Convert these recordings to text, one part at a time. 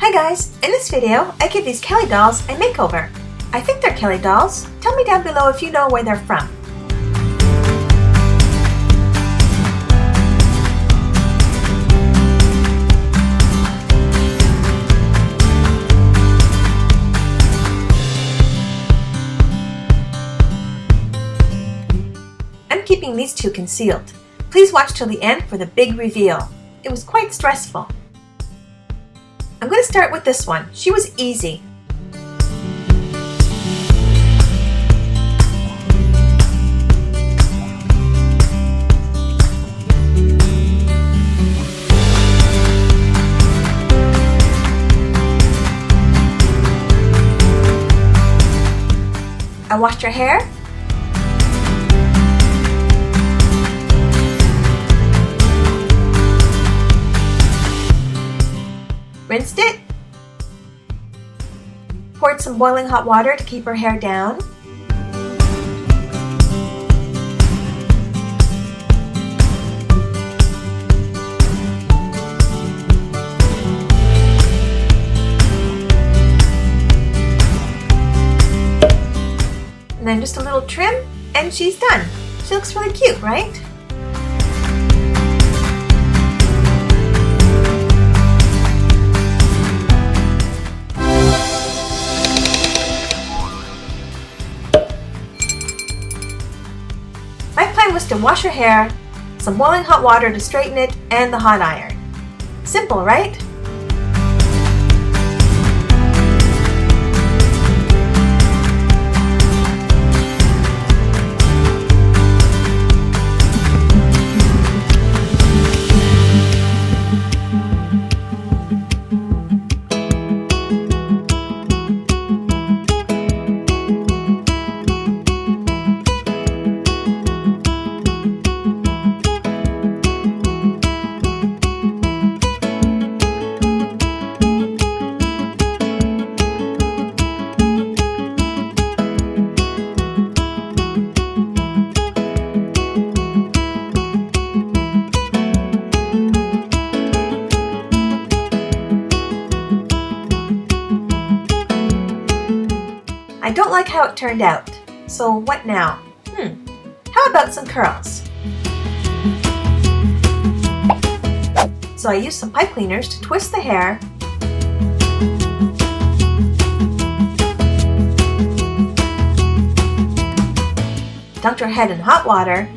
Hi guys! In this video, I give these Kelly dolls a makeover. I think they're Kelly dolls. Tell me down below if you know where they're from. I'm keeping these two concealed. Please watch till the end for the big reveal. It was quite stressful. I'm going to start with this one. She was easy. I washed her hair. Rinsed it, poured some boiling hot water to keep her hair down, and then just a little trim and she's done. She looks really cute, right? My plan was to wash her hair, some boiling hot water to straighten it, and the hot iron. Simple, right? I don't like how it turned out, so what now? How about some curls? So I used some pipe cleaners to twist the hair, dunked her head in hot water,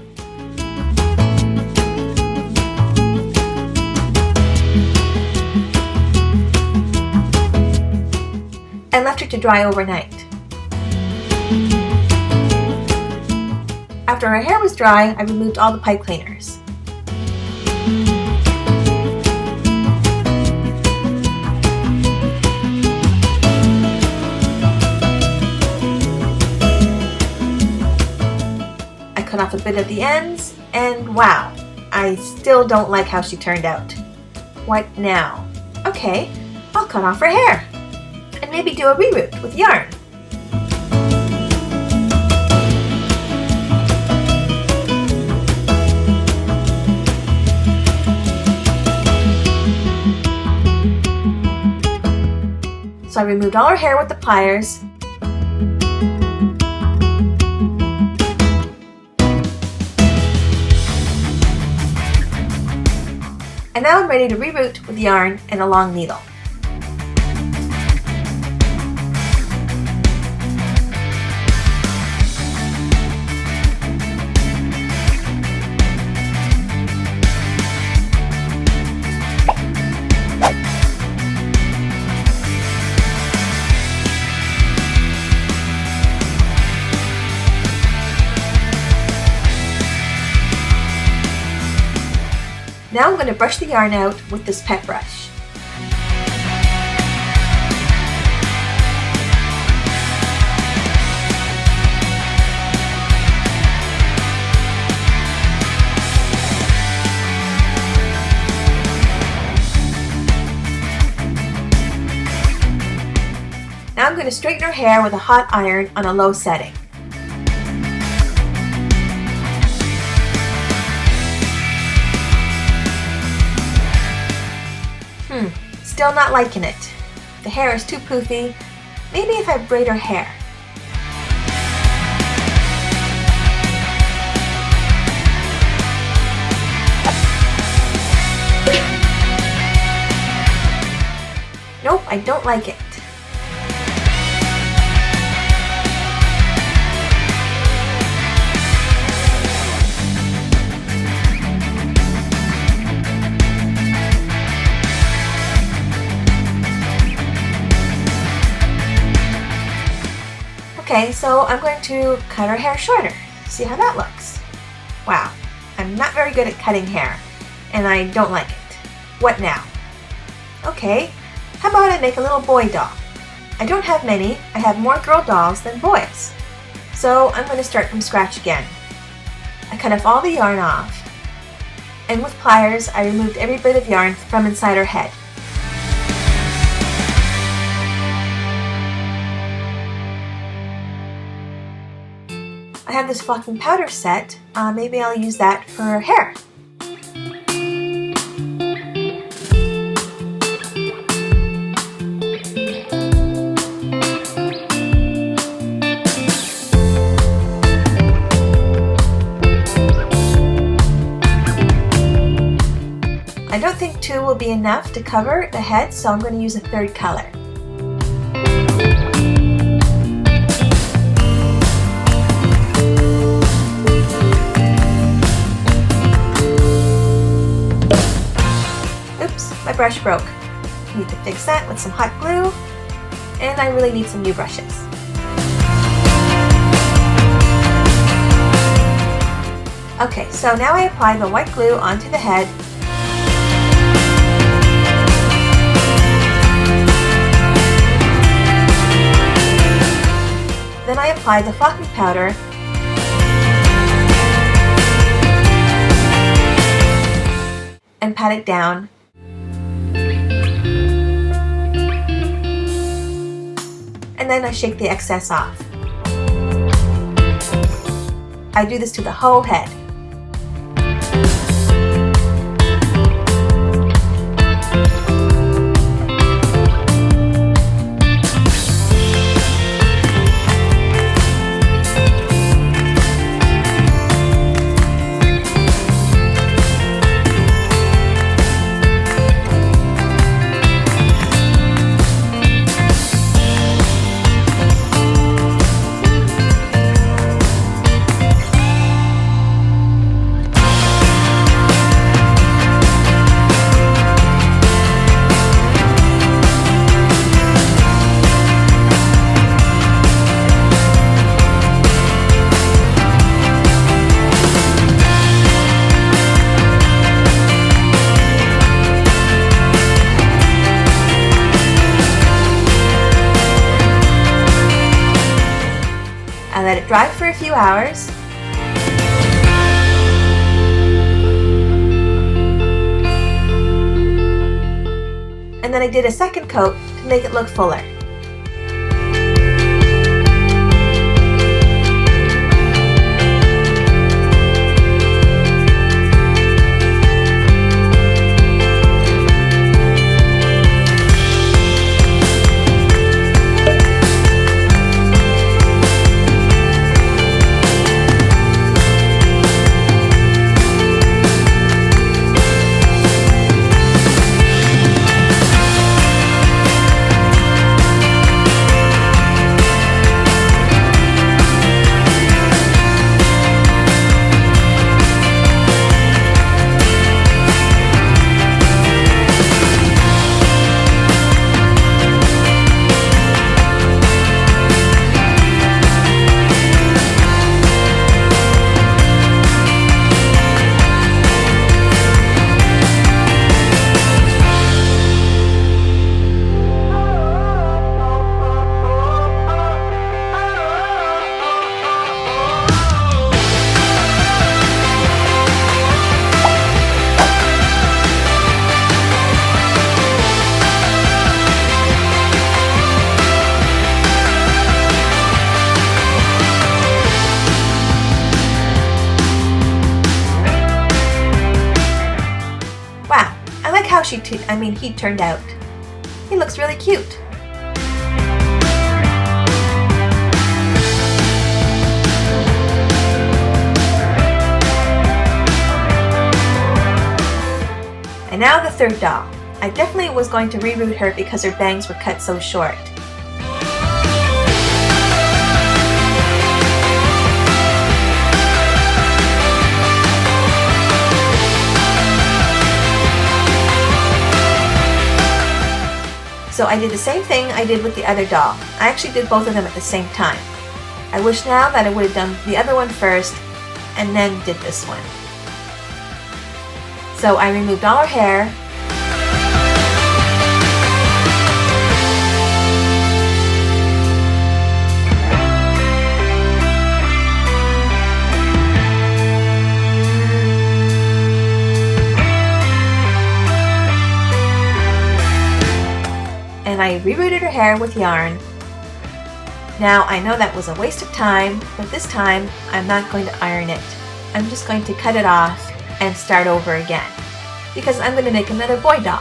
and left her to dry overnight. After her hair was dry, I removed all the pipe cleaners. I cut off a bit at the ends, and wow, I still don't like how she turned out. What now? Okay, I'll cut off her hair, and maybe do a reroot with yarn. So I removed all her hair with the pliers. And now I'm ready to reroot with yarn and a long needle. Now I'm going to brush the yarn out with this pet brush. Now I'm going to straighten her hair with a hot iron on a low setting. Still not liking it. The hair is too poofy. Maybe if I braid her hair. Nope, I don't like it. Okay, so I'm going to cut her hair shorter. See how that looks. Wow, I'm not very good at cutting hair, and I don't like it. What now? Okay, how about I make a little boy doll? I don't have many. I have more girl dolls than boys. So I'm going to start from scratch again. I cut off all the yarn off, and with pliers I removed every bit of yarn from inside her head. I have this flocking powder set. Maybe I'll use that for her hair. I don't think 2 will be enough to cover the head, so I'm going to use a 3rd color. My brush broke. I need to fix that with some hot glue, and I really need some new brushes. Okay, so now I apply the white glue onto the head. Then I apply the flocking powder and pat it down. And then I shake the excess off. I do this to the whole head. I let it dry for a few hours. And then I did a second coat to make it look fuller. How he turned out. He looks really cute. And now the third doll. I definitely was going to reroot her because her bangs were cut so short. So I did the same thing I did with the other doll. I actually did both of them at the same time. I wish now that I would have done the other one first and then did this one. So I removed all her hair. And I rerooted her hair with yarn. Now I know that was a waste of time, but this time I'm not going to iron it. I'm just going to cut it off and start over again because I'm going to make another boy doll.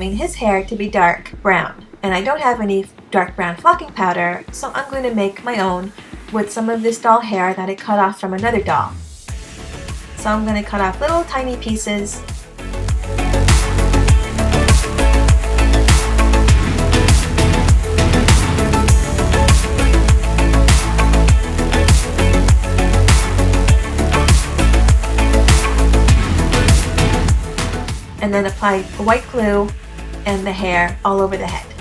His hair to be dark brown, and I don't have any dark brown flocking powder, so I'm going to make my own with some of this doll hair that I cut off from another doll. So I'm going to cut off little tiny pieces. And then apply white glue and the hair all over the head.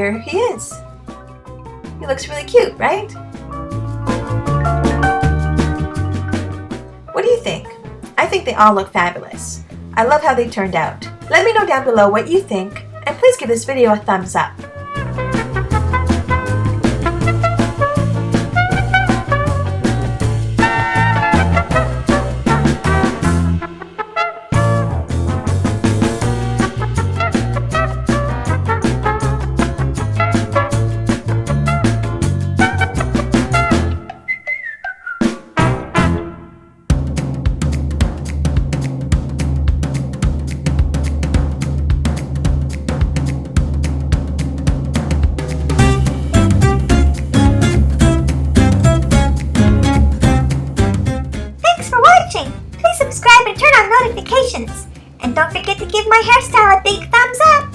here he is. He looks really cute, right? What do you think? I think they all look fabulous. I love how they turned out. Let me know down below what you think, and please give this video a thumbs up. Please subscribe and turn on notifications. And don't forget to give my hairstyle a big thumbs up.